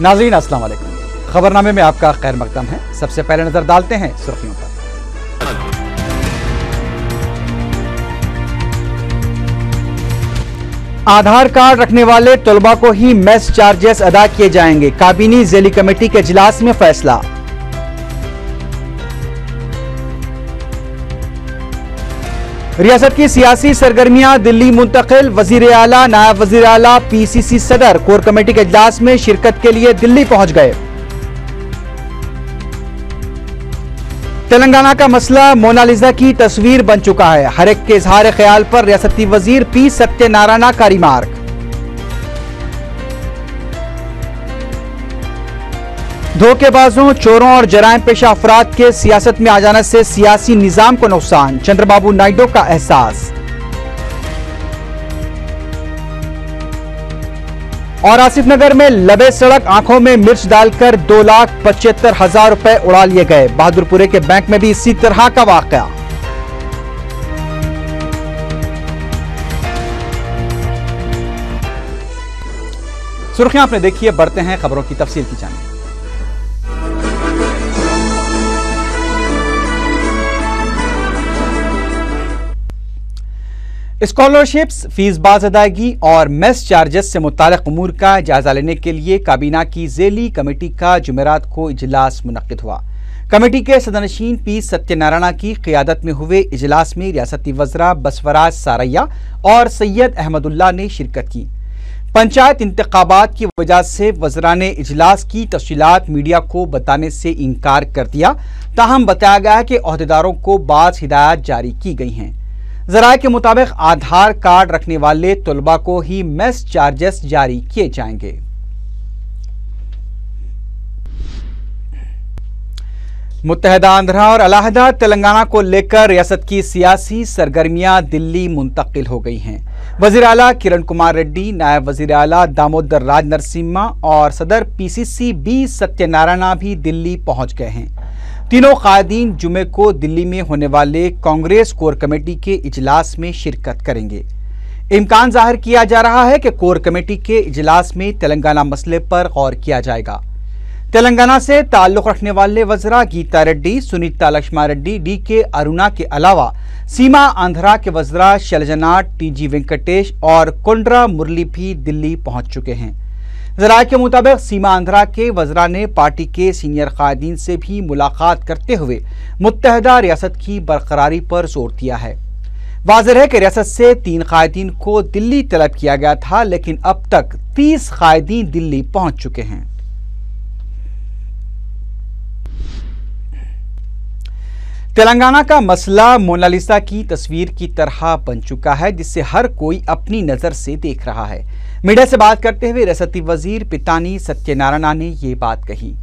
नाज़रीन अस्सलाम वालेकुम। खबरनामे में आपका खैर मकदम है। सबसे पहले नजर डालते हैं सुर्खियों पर। आधार कार्ड रखने वाले तलबा को ही मेस चार्जेस अदा किए जाएंगे। काबीनी ज़ैली कमेटी के इजलास में फैसला। रियासत की सियासी सरगर्मियां दिल्ली मुंतकिल। वजीर आला, नायब वजीर आला, पीसीसी सदर कोर कमेटी के इजलास में शिरकत के लिए दिल्ली पहुंच गए। तेलंगाना का मसला मोनालिजा की तस्वीर बन चुका है। हर एक के इजहार ख्याल पर रियासती वजीर पी सत्यनारायण का रिमार्क। धोखेबाजों, चोरों और जराइम पेशा अफराद के सियासत में आ जाने से सियासी निजाम को नुकसान, चंद्रबाबू नायडू का एहसास। और आसिफ नगर में लबे सड़क आंखों में मिर्च डालकर 2,75,000 रुपए उड़ा लिए गए। बहादुरपुरे के बैंक में भी इसी तरह का वाकया। सुर्खियां आपने देखी है, बढ़ते हैं खबरों की तफसील की जानिब। स्कॉलरशिप्स, फीस बाज अदायगी और मेस चार्जेस से मुताल्लिक उमूर का जायजा लेने के लिए काबीना की ज़ैली कमेटी का जुमेरात को इजलास मुनक्किद हुआ। कमेटी के सदरनशीन पी सत्यनारायण की क़ियादत में हुए इजलास में रियासती वज़रा बसवराज सारैया और सैयद अहमदुल्लाह ने शिरकत की। पंचायत इंतखाबात की वजह से वज़रा ने इजलास की तफसीलात मीडिया को बताने से इनकार कर दिया। ताहम बताया गया है कि ओहदेदारों को बाज़ हिदायत जारी की गई हैं। ज़राए के मुताबिक आधार कार्ड रखने वाले तलबा को ही मेस चार्जेस जारी किए जाएंगे। मुत्तहिदा आंध्रा और अलहदा तेलंगाना को लेकर रियासत की सियासी सरगर्मियां दिल्ली मुंतकिल हो गई हैं। वज़ीर आला किरण कुमार रेड्डी, नायब वज़ीर आला दामोदर राज नरसिम्हा और सदर पीसीसी बी सत्यनारायण भी दिल्ली पहुंच गए हैं। तीनों कायदीन जुमे को दिल्ली में होने वाले कांग्रेस कोर कमेटी के इजलास में शिरकत करेंगे। इम्कान जाहिर किया जा रहा है कि कोर कमेटी के इजलास में तेलंगाना मसले पर गौर किया जाएगा। तेलंगाना से ताल्लुक रखने वाले वज़रा गीता रेड्डी, सुनीता लक्ष्मा रेड्डी, डी.के. अरुणा के अलावा सीमा आंध्रा के वज़रा शैलजना, टी.जी. वेंकटेश और कोंड्रा मुरली भी दिल्ली पहुंच चुके हैं। ज़राए के मुताबिक सीमा आंध्रा के वज़रा ने पार्टी के सीनियर कायदीन से भी मुलाकात करते हुए मुत्तहिदा रियासत की बरकरारी पर जोर दिया है। वाज़ेह है कि रियासत से 3 कायदीन को दिल्ली तलब किया गया था, लेकिन अब तक 30 कायदीन दिल्ली पहुंच चुके हैं। तेलंगाना का मसला मोनालिसा की तस्वीर की तरह बन चुका है, जिसे हर कोई अपनी नजर से देख रहा है। मीडिया से बात करते हुए रियासती वजीर पितानी सत्यनारायण ने ये बात कही।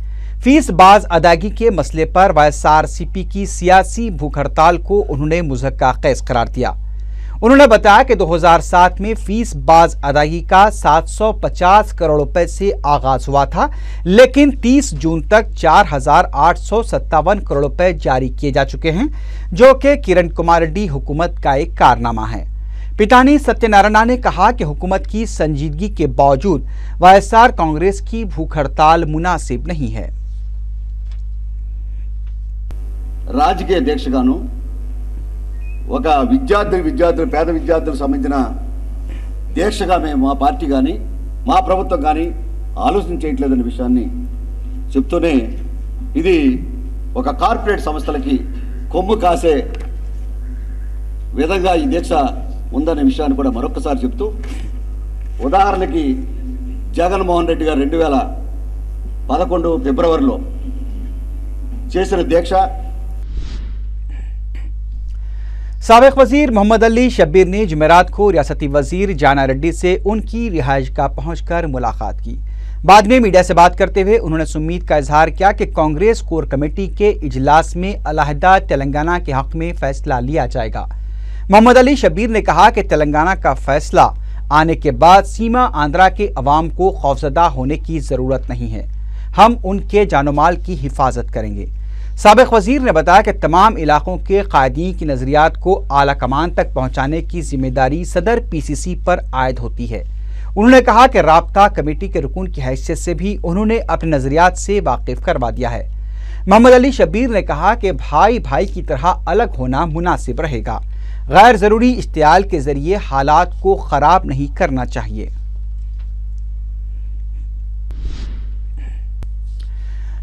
फीस बाज अदायगी के मसले पर वाईएसआरसीपी की सियासी भूख हड़ताल को उन्होंने मुज़क्का कैस करार दिया। उन्होंने बताया कि 2007 में फीस बाज अदायगी का 750 करोड़ रुपए से आगाज हुआ था, लेकिन 30 जून तक 4,857 करोड़ रुपए जारी किए जा चुके हैं, जो कि किरण कुमार रेड्डी हुकूमत का एक कारनामा है। पितानी सत्यनारायण ने कहा कि हुकूमत की संजीदगी के बावजूद वाईएसआर कांग्रेस की भूख हड़ताल मुनासिब नहीं है। రాజకీయ దీక్షగాను ఒక విద్యార్థులు పేద విద్యార్థులకు సంబంధించిన దీక్షగా మేము మా పార్టీ కానీ మా ప్రభుత్వం కానీ ఆలోచన చేయట్లేదనే విషయాన్ని చెప్తూనే ఇది ఒక కార్పొరేట్ సంస్థలకి కొమ్ము కాసే విధంగా ఈ దీక్ష ఉందనే విషయాన్ని కూడా మరొకసారి చెప్తూ, ఉదాహరణకి జగన్మోహన్ రెడ్డి గారు 2011 ఫిబ్రవరిలో చేసిన దీక్ష। साबिक वजीर मोहम्मद अली शब्बीर ने जुमेरात को रियासती वजीर जाना रेड्डी से उनकी रिहाइश का पहुंचकर मुलाकात की। बाद में मीडिया से बात करते हुए उन्होंने उम्मीद का इजहार किया कि कांग्रेस कोर कमेटी के इजलास में अलहदा तेलंगाना के हक में फैसला लिया जाएगा। मोहम्मद अली शब्बीर ने कहा कि तेलंगाना का फैसला आने के बाद सीमा आंध्रा के अवाम को खौफजदा होने की जरूरत नहीं है। हम उनके जानोमाल की हिफाजत करेंगे। साबिक वजीर ने बताया कि तमाम इलाकों के कायदीन की नजरियात को आला कमान तक पहुंचाने की जिम्मेदारी सदर पीसीसी पर आयद होती है। उन्होंने कहा कि राब्ता कमेटी के रुकन की हैसियत से भी उन्होंने अपने नजरियात से वाकिफ करवा दिया है। मोहम्मद अली शब्बीर ने कहा कि भाई भाई की तरह अलग होना मुनासिब रहेगा, गैर जरूरी इश्तियाल के जरिए हालात को खराब नहीं करना चाहिए।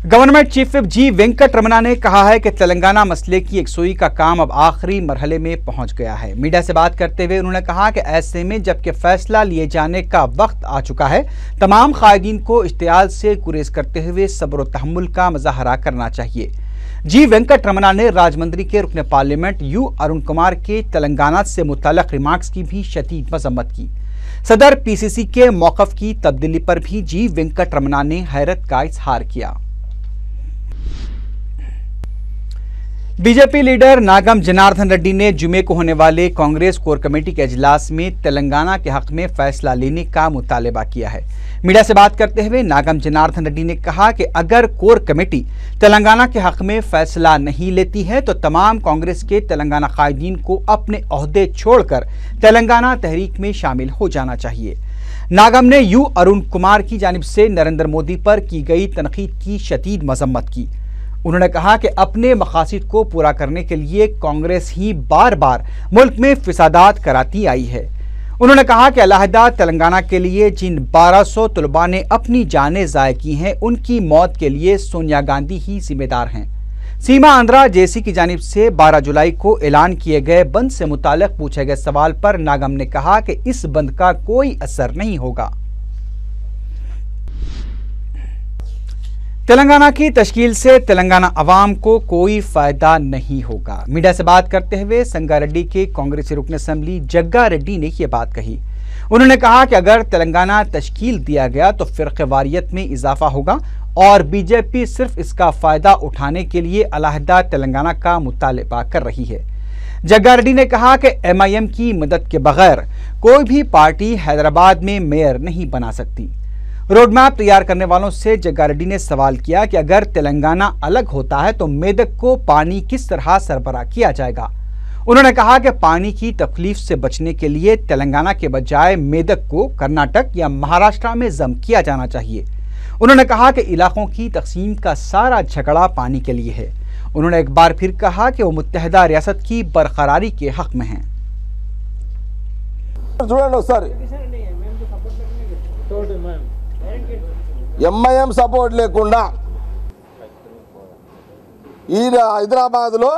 गवर्नमेंट चीफ विप जी वेंकट रमना ने कहा है कि तेलंगाना मसले की यकसुई का काम अब आखिरी मरहले में पहुंच गया है। मीडिया से बात करते हुए उन्होंने कहा कि ऐसे में जबकि फैसला लिए जाने का वक्त आ चुका है, तमाम कायदीन को इश्तियाल से गुरेज करते हुए सब्र और तहम्मुल का मुजाहरा करना चाहिए। जी वेंकट रमना ने राजमंद्री के रुकन पार्लियामेंट यू अरुण कुमार के तेलंगाना से मुताल्लिक रिमार्क्स की भी शदीद मजम्मत की। सदर पीसीसी के मौक़िफ़ की तब्दीली पर भी जी वेंकट रमना ने हैरत का इजहार किया। बीजेपी लीडर नागम जनार्दन रेड्डी ने जुमे को होने वाले कांग्रेस कोर कमेटी के इजलास में तेलंगाना के हक में फैसला लेने का मुतालबा किया है। मीडिया से बात करते हुए नागम जनार्दन रेड्डी ने कहा कि अगर कोर कमेटी तेलंगाना के हक में फैसला नहीं लेती है तो तमाम कांग्रेस के तेलंगाना कायदीन को अपने ओहदे छोड़कर तेलंगाना तहरीक में शामिल हो जाना चाहिए। नागम ने यू अरुण कुमार की जानिब से नरेंद्र मोदी पर की गई तनकीद की शदीद मजम्मत की। उन्होंने कहा कि अपने मकासद को पूरा करने के लिए कांग्रेस ही बार बार मुल्क में फिसादात कराती आई है। उन्होंने कहा कि अलहदा तेलंगाना के लिए जिन 1200 तलबा ने अपनी जानें ज़ाय की हैं, उनकी मौत के लिए सोनिया गांधी ही जिम्मेदार हैं। सीमा आंध्रा जेसी की जानिब से 12 जुलाई को ऐलान किए गए बंद से मुताल्लिक पूछे गए सवाल पर नागम ने कहा कि इस बंद का कोई असर नहीं होगा। तेलंगाना की तश्कील से तेलंगाना अवाम को कोई फायदा नहीं होगा। मीडिया से बात करते हुए संगारेड्डी के कांग्रेसी रुकन असम्बली जग्गा रेड्डी ने यह बात कही। उन्होंने कहा कि अगर तेलंगाना तश्कील दिया गया तो फिरक़ेवारियत में इजाफा होगा और बीजेपी सिर्फ इसका फायदा उठाने के लिए अलहदा तेलंगाना का मुतालबा कर रही है। जग्गा रेड्डी ने कहा कि MIM की मदद के बगैर कोई भी पार्टी हैदराबाद में मेयर नहीं बना सकती। रोड मैप तैयार करने वालों से जग्गा रेड्डी ने सवाल किया कि अगर तेलंगाना अलग होता है तो मेदक को पानी किस तरह सरबराह किया जाएगा। उन्होंने कहा कि पानी की तकलीफ से बचने के लिए तेलंगाना के बजाय मेदक को कर्नाटक या महाराष्ट्र में जम किया जाना चाहिए। उन्होंने कहा कि इलाकों की तकसीम का सारा झगड़ा पानी के लिए है। उन्होंने एक बार फिर कहा कि वो मुत्तहिदा रियासत की बरकरारी के हक में हैं। MIM సపోర్ట్ లేకుండా ఈ హైదరాబాద్లో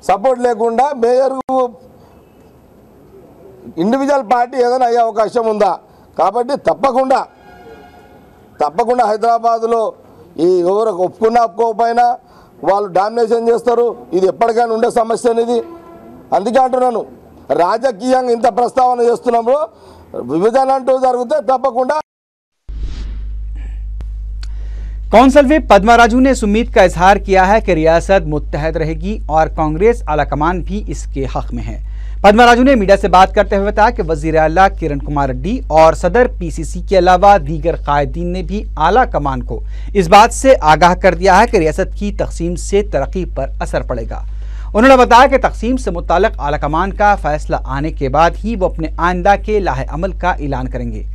సపోర్ట్ లేకుండా మేయర్ ఇండివిజువల్ పార్టీ ఏదైనా అయ్యే అవకాశం ఉందా? కాబట్టి తప్పకుండా హైదరాబాద్లో ఈ ఎవరు ఒప్పుకున్నా ఒప్పుకోకపోయినా వాళ్ళు డామినేషన్ చేస్తారు. ఇది ఎప్పటికైనా ఉండే సమస్య అనేది. అందుకే అంటున్నాను, రాజకీయంగా ఇంత ప్రస్తావన చేస్తున్నప్పుడు విభజన అంటూ జరిగితే తప్పకుండా। कौंसल विप पद्मा राजू ने इस उम्मीद का इजहार किया है कि रियासत मुत्तहद रहेगी और कांग्रेस आलाकमान भी इसके हक में है। पद्मा राजू ने मीडिया से बात करते हुए बताया कि वजीर आला किरण कुमार रेड्डी और सदर पीसीसी के अलावा दीगर कायदीन ने भी आला कमान को इस बात से आगाह कर दिया है कि रियासत की तकसीम से तरक्की पर असर पड़ेगा। उन्होंने बताया कि तकसीम से मुताल्लिक आला कमान का फैसला आने के बाद ही वो अपने आइंदा के लाहे अमल का ऐलान करेंगे।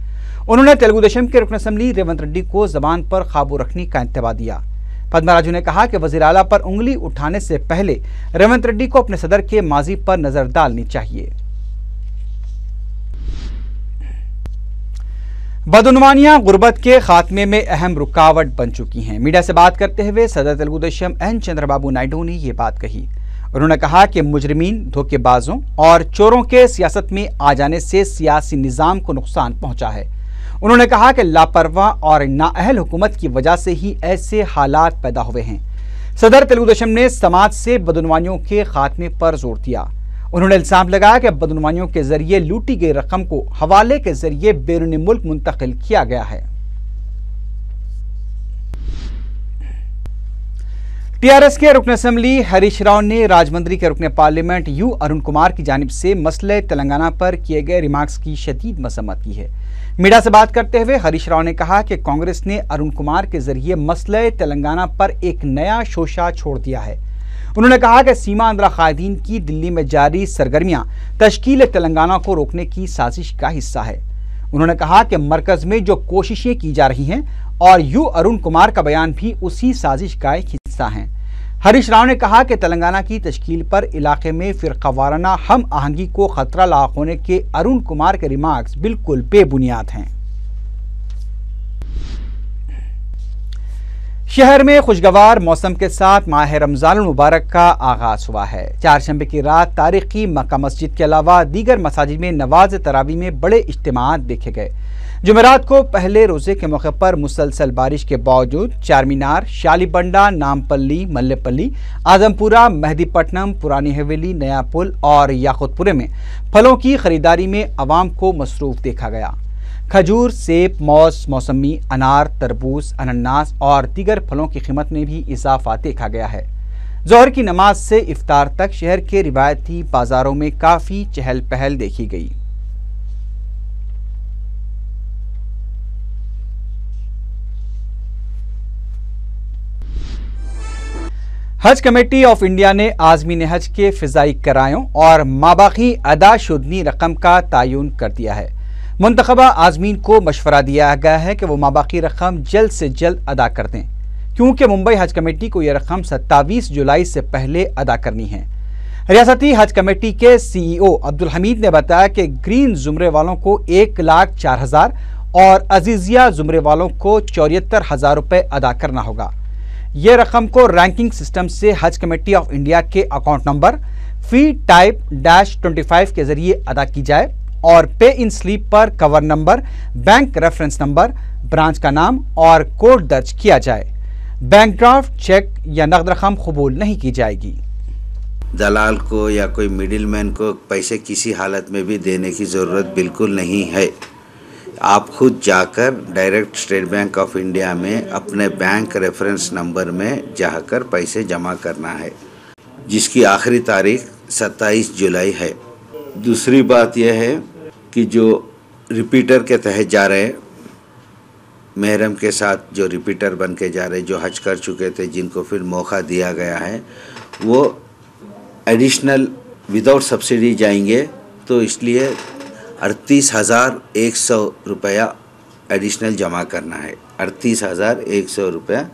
उन्होंने तेलुगु देशम के रुकन असम्बली रेवंत रेड्डी को जबान पर काबू रखने का इंतबा दिया। पद्मा राजू ने कहा कि वजीर आला पर उंगली उठाने से पहले रेवंत रेड्डी को अपने सदर के माजी पर नजर डालनी चाहिए। बदउनवानियां गुर्बत के खात्मे में अहम रुकावट बन चुकी हैं। मीडिया से बात करते हुए सदर तेलुगु देशम एन चंद्रबाबू नायडू ने यह बात कही। उन्होंने कहा कि मुजरिमीन, धोखेबाजों और चोरों के सियासत में आ जाने से सियासी निजाम को नुकसान पहुंचा है। उन्होंने कहा कि लापरवाह और नाअहल हुकूमत की वजह से ही ऐसे हालात पैदा हुए हैं। सदर तेलुगु देशम ने समाज से बदउनवानियों के खात्मे पर जोर दिया। उन्होंने इल्जाम लगाया कि बदउनवानियों के जरिए लूटी गई रकम को हवाले के जरिए बैरूनी मुल्क मुंतकिल किया गया है। टीआरएस के रुकन असम्बली हरीश राव ने राजमंद्री के रुकन पार्लियामेंट यू अरुण कुमार की जानिब से मसले तेलंगाना पर किए गए रिमार्क्स की शदीद मजम्मत की है। मीडिया से बात करते हुए हरीश राव ने कहा कि कांग्रेस ने अरुण कुमार के जरिए मसले तेलंगाना पर एक नया शोशा छोड़ दिया है। उन्होंने कहा कि सीमा आंध्रा कायदीन की दिल्ली में जारी सरगर्मियां तश्कील तेलंगाना को रोकने की साजिश का हिस्सा है। उन्होंने कहा कि मरकज में जो कोशिशें की जा रही हैं और यू अरुण कुमार का बयान भी उसी साजिश का एक हिस्सा है। हरीश राव ने कहा कि तेलंगाना की तश्कील पर इलाके में फिरकावाराना हम आहंगी को खतरा लाक होने के अरुण कुमार के रिमार्क्स बिल्कुल बेबुनियाद हैं। शहर में खुशगवार मौसम के साथ माह रमजान मुबारक का आगाज हुआ है। चारशंबे की रात तारीखी मक्का मस्जिद के अलावा दीगर मसाजिद में नवाज तरावी में बड़े इज्तिमात देखे गए। जुमेरात को पहले रोजे के मौके पर मुसलसल बारिश के बावजूद चारमीनार, शालीबंडा, नामपल्ली, मल्लेपल्ली, आजमपुरा, मेहदीपट्टनम, पुरानी हवेली, नया पुल और याकुतपुरे में फलों की खरीदारी में अवाम को मसरूफ देखा गया। खजूर, सेब, मौसमी, अनार, तरबूज, अनन्नास और दीगर फलों की कीमत में भी इजाफा देखा गया है। जोहर की नमाज से इफ्तार तक शहर के रिवायती बाजारों में काफ़ी चहल पहल देखी गई। हज कमेटी ऑफ इंडिया ने आज़मीन हज के फ़िज़ाई किरायों और माबाकी अदा शुदनी रकम का तयन कर दिया है। मुंतखबा आज़मीन को मशवरा दिया गया है कि वो माबाकी रकम जल्द से जल्द अदा कर दें, क्योंकि मुंबई हज कमेटी को यह रकम 27 जुलाई से पहले अदा करनी है। रियासती हज कमेटी के CEO अब्दुल हमीद ने बताया कि ग्रीन जुमरे वालों को 1,04,000 और अजीजिया जुमरे वालों को 74,000 रुपये अदा करना होगा। ये रकम को रैंकिंग सिस्टम से हज कमेटी ऑफ इंडिया के अकाउंट नंबर फी टाइप -25 के जरिए अदा की जाए और पे इन स्लिप पर cover number, bank reference number, branch का नाम और कोड दर्ज किया जाए। बैंक ड्राफ्ट, चेक या नकद रकम कबूल नहीं की जाएगी। दलाल को या कोई मिडिलमैन को पैसे किसी हालत में भी देने की ज़रूरत बिल्कुल नहीं है। आप खुद जाकर direct state bank of India में अपने बैंक रेफरेंस नंबर में जाकर पैसे जमा करना है, जिसकी आखिरी तारीख 27 जुलाई है। दूसरी बात यह है कि जो रिपीटर के तहत जा रहे, महरम के साथ जो रिपीटर बन के जा रहे, जो हज कर चुके थे, जिनको फिर मौका दिया गया है, वो एडिशनल विदाउट सब्सिडी जाएंगे। तो इसलिए 38,100 रुपया एडिशनल जमा करना है। 38,100 रुपया।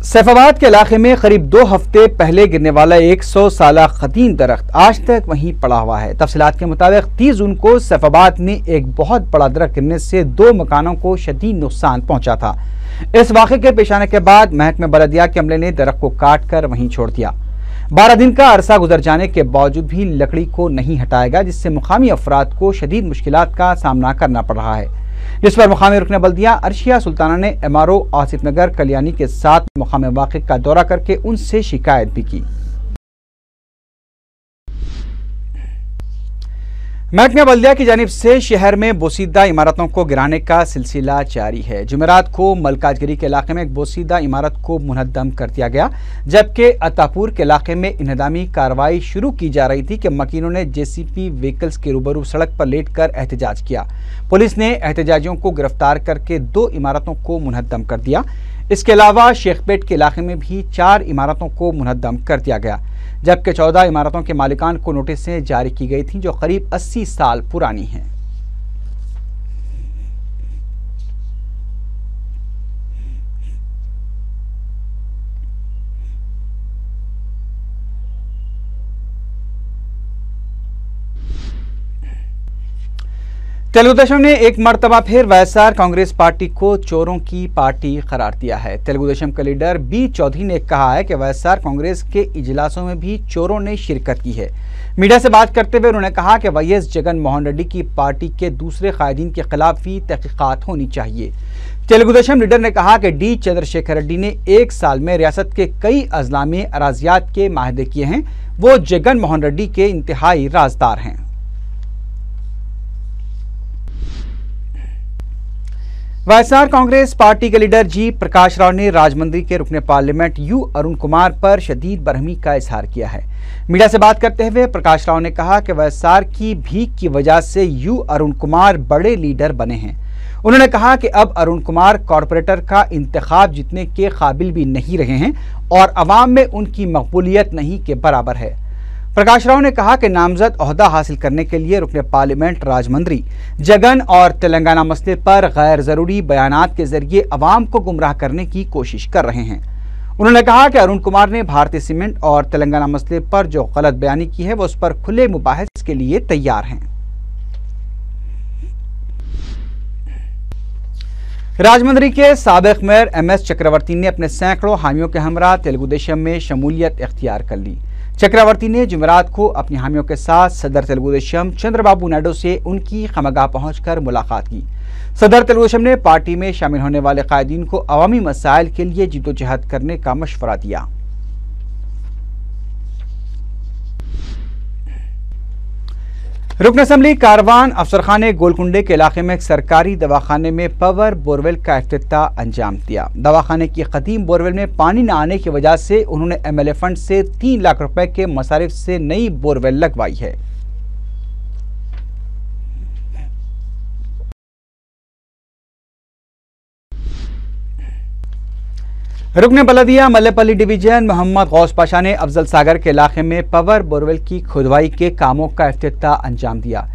सैफाबाद के इलाके में करीब 2 हफ्ते पहले गिरने वाला 100 साला खतीम दरख्त आज तक वहीं पड़ा हुआ है। तफसीलात के मुताबिक 30 जून को सैफाबाद में एक बहुत बड़ा दरख्त गिरने से 2 मकानों को शदीद नुकसान पहुंचा था। इस वाक़े के पेश आने के बाद महकमे बलदिया के अमले ने दरख्त को काट कर वहीं छोड़ दिया। 12 दिन का अरसा गुजर जाने के बावजूद भी लकड़ी को नहीं हटाया गया, जिससे मुकामी अफराद को शदीद मुश्किलात का सामना करना पड़ रहा है, जिस पर मुकामी रुकन बल्दिया अर्शिया सुल्ताना ने MRO आसिफ नगर कल्याणी के साथ मुकामी वाक़े का दौरा करके उनसे शिकायत भी की। महकमा बल्दिया की जानिब से शहर में बोसीदा इमारतों को गिराने का सिलसिला जारी है। जुमेरात को मलकाजगिरी के इलाके में एक बोसीदा इमारत को मुनहद्दम कर दिया गया, जबकि अतापुर के इलाके में इंहदामी कार्रवाई शुरू की जा रही थी कि मकीनों ने JCP व्हीकल्स के रूबरू सड़क पर लेटकर एहतजाज किया। पुलिस ने एहतजाजियों को गिरफ्तार करके 2 इमारतों को मुनहद्दम कर दिया। इसके अलावा शेखपेट के इलाके में भी 4 इमारतों को मुनहद्दम कर दिया गया, जबकि 14 इमारतों के मालिकान को नोटिसें जारी की गई थीं जो करीब 80 साल पुरानी हैं। तेलुगु देशम ने एक मरतबा फिर वाईएसआर कांग्रेस पार्टी को चोरों की पार्टी करार दिया है। तेलुगु देशम के लीडर बी चौधरी ने कहा है कि वाईएसआर कांग्रेस के इजलासों में भी चोरों ने शिरकत की है। मीडिया से बात करते हुए उन्होंने कहा कि वाईएस जगन मोहन रेड्डी की पार्टी के दूसरे कायदीन के खिलाफ भी तहकीकात होनी चाहिए। तेलुगु देशम लीडर ने कहा कि डी चंद्रशेखर रेड्डी ने 1 साल में रियासत के कई अजला में अराजियात के माहदे किए हैं। वो जगन मोहन रेड्डी के इंतहाई राजदार हैं। वाईएसआर कांग्रेस पार्टी के लीडर जी प्रकाश राव ने राजमंद्री के रुकने पार्लियामेंट यू अरुण कुमार पर शदीद बरहमी का इजहार किया है। मीडिया से बात करते हुए प्रकाश राव ने कहा कि वाईएसआर की भीख की वजह से यू अरुण कुमार बड़े लीडर बने हैं। उन्होंने कहा कि अब अरुण कुमार कॉरपोरेटर का इंतखाब जीतने के काबिल भी नहीं रहे हैं और अवाम में उनकी मकबूलियत नहीं के बराबर है। प्रकाश राव ने कहा कि नामजद ओहदा हासिल करने के लिए रुकने पार्लियामेंट राजमंत्री जगन और तेलंगाना मसले पर गैर जरूरी बयानात के जरिए अवाम को गुमराह करने की कोशिश कर रहे हैं। उन्होंने कहा कि अरुण कुमार ने भारतीय सीमेंट और तेलंगाना मसले पर जो गलत बयानी की है वो उस पर खुले मुबाहिस के लिए तैयार हैं। राजमंड्री के साबिक मेयर MS चक्रवर्ती ने अपने सैकड़ों हामियों के हमरा तेलुगु देशम में शमूलियत इख्तियार कर ली। चक्रवर्ती ने जुमेरात को अपनी हामियों के साथ सदर तेलुगु देशम चंद्रबाबू नायडू से उनकी खमगाह पहुंचकर मुलाकात की। सदर तेलुगु देशम ने पार्टी में शामिल होने वाले कायदीन को अवामी मसाइल के लिए जिद्दोजहद करने का मशवरा दिया। रुकन असम्बली कारवान अफसरखाने गोलकुंडे के इलाके में एक सरकारी दवाखाने में पावर बोरवेल का इफ्तिताह अंजाम दिया। दवाखाने की कदीम बोरवेल में पानी न आने की वजह से उन्होंने MLA फंड से 3 लाख रुपए के मसारिफ से नई बोरवेल लगवाई है। रुकने बलदिया मल्लेपल्ली डिवीजन मोहम्मद गौस पाशा ने अफजल सागर के इलाके में पावर बोरवेल की खुदवाई के कामों का इफ्तिताह अंजाम दिया।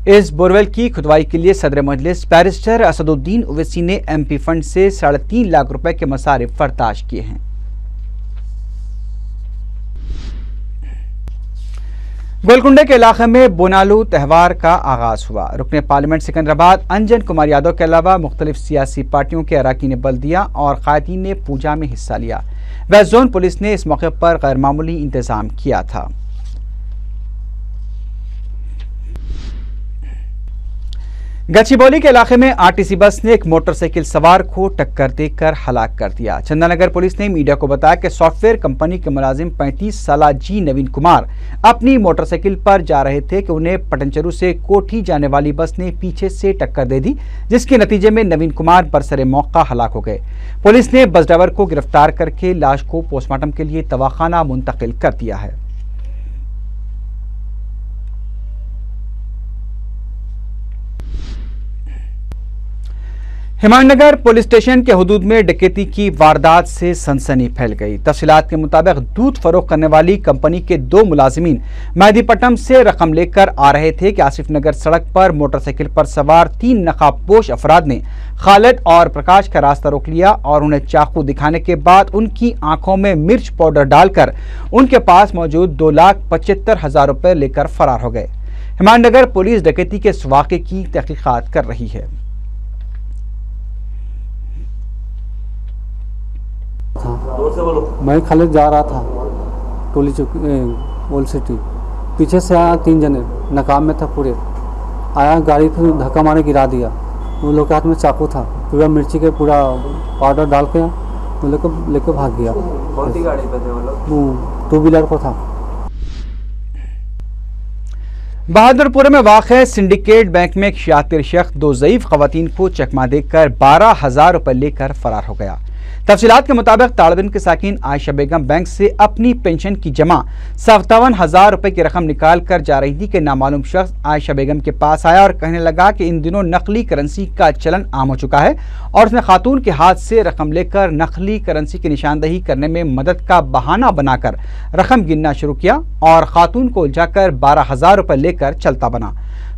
इस बोरवेल की खुदवाई के लिए सदर मजलिस बैरिस्टर असदुद्दीन ओवैसी ने MP फंड से 3.5 लाख रुपए के मसारिफ फरताश किए हैं। गोलकुंडे के इलाके में बोनालू त्यौहार का आगाज हुआ। रुकने पार्लियामेंट सिकंदराबाद अंजन कुमार यादव के अलावा मुख्तलिफ सियासी पार्टियों के अरकान बल्दिया और कायदीन ने पूजा में हिस्सा लिया। वेस्ट जोन पुलिस ने इस मौके पर गैर मामूली इंतजाम किया था। गच्चीबौली के इलाके में RTC बस ने एक मोटरसाइकिल सवार को टक्कर देकर हलाक कर दिया। चंदानगर पुलिस ने मीडिया को बताया कि सॉफ्टवेयर कंपनी के मुलाजिम 35 साला G नवीन कुमार अपनी मोटरसाइकिल पर जा रहे थे कि उन्हें पटनचरू से कोठी जाने वाली बस ने पीछे से टक्कर दे दी, जिसके नतीजे में नवीन कुमार बरसरे मौका हलाक हो गए। पुलिस ने बस ड्राइवर को गिरफ्तार करके लाश को पोस्टमार्टम के लिए दवाखाना मुंतकिल कर दिया है। हिमायतनगर पुलिस स्टेशन के हुदूद में डकैती की वारदात से सनसनी फैल गई। तफसीलात के मुताबिक दूध फरोख्त करने वाली कंपनी के 2 मुलाजिमीन मेहदीपट्टनम से रकम लेकर आ रहे थे कि आसिफ नगर सड़क पर मोटरसाइकिल पर सवार 3 नकाबपोश अफराद ने खालिद और प्रकाश का रास्ता रोक लिया और उन्हें चाकू दिखाने के बाद उनकी आंखों में मिर्च पाउडर डालकर उनके पास मौजूद 2,75,000 रुपए लेकर फरार हो गए। हिमायतनगर पुलिस डकैती के इस वाक़े की तहकीकात कर रही है। मैं खालिद जा रहा था टोली चौक ओल्ड सिटी, पीछे से आया 3 जने नकाब में था पूरे, आया गाड़ी फिर धक्का मारे गिरा दिया। उन लोग के हाथ में चाकू था, पूरा मिर्ची के पूरा पाउडर डाल के उन लोग को लेकर भाग गया। कौन सी गाड़ी पे थे वो लोग? 2 व्हीलर पर था। बहादुरपुर में वाक़ सिंडिकेट बैंक में एक शातिर शख्स 2 ज़ईफ ख़वातीन को चकमा देकर 12,000 रुपये लेकर फरार हो गया। तफसीलात के मुताबिक ताड़बिन के साकिन आयशा बेगम बैंक से अपनी पेंशन की जमा 57,000 रुपए की रकम निकाल कर जा रही थी कि नामालूम शख्स आयशा बेगम के पास आया और कहने लगा कि इन दिनों नकली करेंसी का चलन आम हो चुका है और उसने खातून के हाथ से रकम लेकर नकली करेंसी की निशानदही करने में मदद का बहाना बनाकर रकम गिनना शुरू किया और खातून को उलझाकर 12,000 रुपए लेकर चलता बना।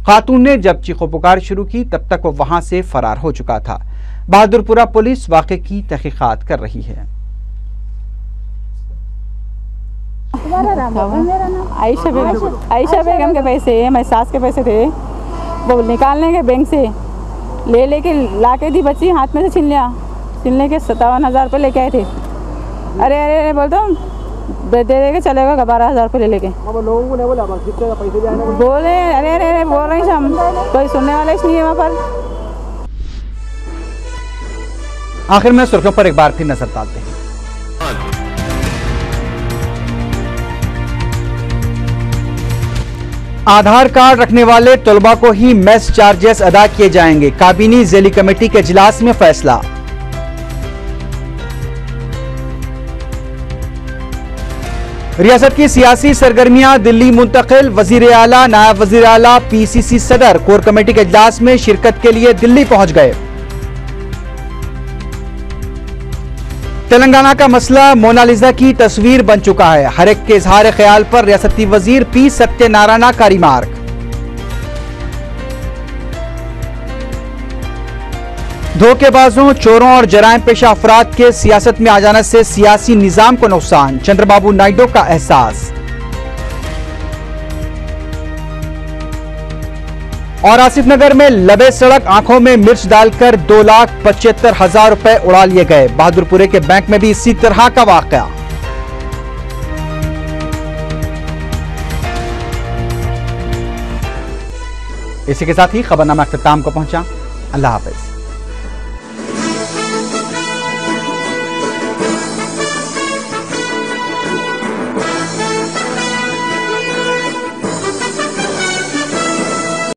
खातून ने जब चीखो पुकार शुरू की तब तक वो वहां से फरार हो चुका था। बहादुरपुरा पुलिस वाक़े की तहकीकात कर रही है। आयशा बेगम के पैसे मेरी सास के पैसे थे, वो निकालने के बैंक से लेके ला के दी, बच्ची हाथ में से छीनने के 57,000 रुपये लेके आए थे। अरे अरे अरे बोलता हूँ दे के चलेगा 12,000 रुपये ले लेके बोले। अरे अरे अरे बोल रही हम, कोई सुनने वाला ही नहीं है वहाँ पर। आखिर में सुर्खियों पर एक बार फिर नजर डालते हैं। आधार कार्ड रखने वाले तलबा को ही मेस चार्जेस अदा किए जाएंगे, काबीनी ज़ैली कमेटी के इजलास में फैसला। रियासत की सियासी सरगर्मियां दिल्ली मुंतकिल, वजीर आला, नायब वजीर आला, PCC सदर कोर कमेटी के इजलास में शिरकत के लिए दिल्ली पहुंच गए। तेलंगाना का मसला मोनालिसा की तस्वीर बन चुका है। हर एक के इजहार ख्याल पर रियासती वजीर पी सत्यनारायण का रिमार्क। धोखेबाजों, चोरों और जराइम पेशा अफराद के सियासत में आ जाने से सियासी निजाम को नुकसान, चंद्रबाबू नायडू का एहसास। और आसिफ नगर में लबे सड़क आंखों में मिर्च डालकर 2,75,000 रुपए उड़ा लिए गए। बहादुरपुरे के बैंक में भी इसी तरह का वाकया। इसी के साथ ही खबरनामा अख्ताम को पहुंचा। अल्लाह हाफिज।